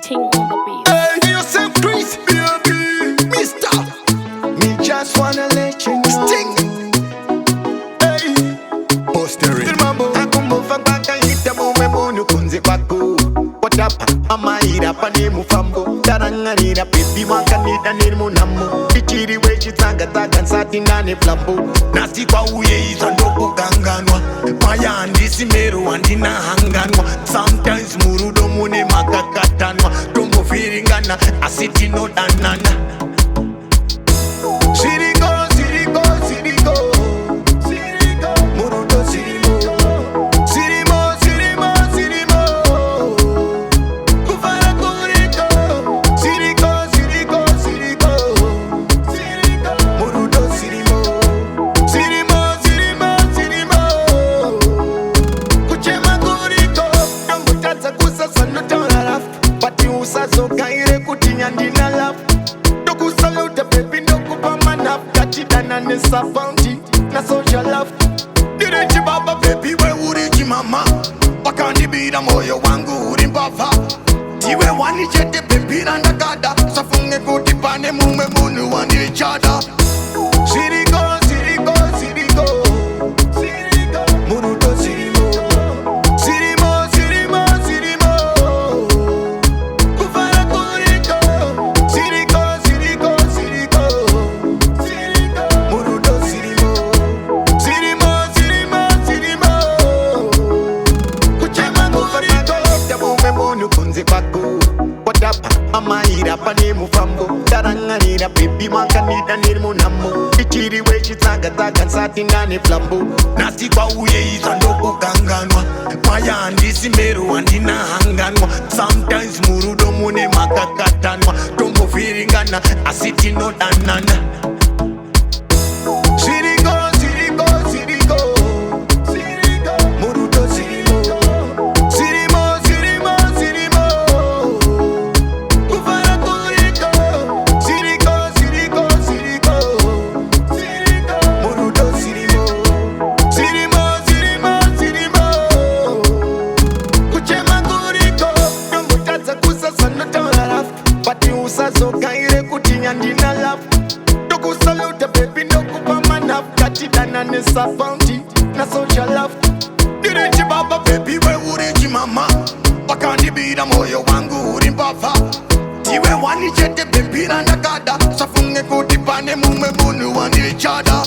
Ting on the beat. Hey, you Samcris, baby, Mister. Me just wanna let you know. Sting. Hey, poster it. Mambo. Taku baka hita mume munu kunze kwako. What up? Ama ira pani mufambo. Tarangarira baby wakanita nirmu namu. Ichiri wechi tanga nsati nane flambo. Nasi kwa uye iza ndoku ganganwa. Maya andisi meru andina hanganwa. Sometimes murudo mune makakatanwa. Tombo firingana asiti no danana. Zviriko, Zviriko, Zviriko, Zviriko, murudo zirimo. Zirimo, zirimo, zirimo. Kufara kuriko. Zviriko, Zviriko, Zviriko, Zviriko, murudo zirimo. Zirimo, zirimo, zirimo. Kuchema kuriko. Nambutaza kusasa notora raf. Pati usazo kaire kutinya ndina laf. Doku salute baby nokupa manap. Kachidana nesa bounty na social love. Direchi baba baby we urichi mama. Wakandi bida moyo wangu uri mbava. Tiwe wani chete baby randa gada. Safunge kutipane mume munu wani chada. Zviriko, Zviriko, Zviriko, Zviriko, murudo zirimo. Zirimo, zirimo, zirimo. Kufara kuriko. Zviriko, Zviriko, Zviriko, Zviriko, murudo zirimo. Zirimo, zirimo, zirimo. Kuchema kuriko. Tabume munu kunze kwako. What up? Ama ira pani mufambo. Tarangarira baby makanita nirmu namu. Ichiri wechi tanga nsati nane flambo. Nasi kwa uye iza ndoku ganganwa. Maya andisi meru andina hanganwa. Sometimes murudo mune makakatanwa. Tombo firingana asiti no danana. Zviriko, Zviriko, Zviriko, Zviriko, murudo zirimo. Zirimo, zirimo, zirimo. Kufara kuriko. Zviriko, Zviriko, Zviriko, Zviriko, murudo zirimo. Zirimo, zirimo, zirimo. Kuchema kuriko. Nambutaza kusasa notora raf. Pati usazo kaire kutinya ndina laf. Doku salute baby nokupa manap. Kachidana nesa bounty na social love. Direchi baba baby we urichi mama. Wakandi bida moyo wangu uri mbava. Tiwe wani chete baby randa gada. Safunge kutipane mume munu wani chada.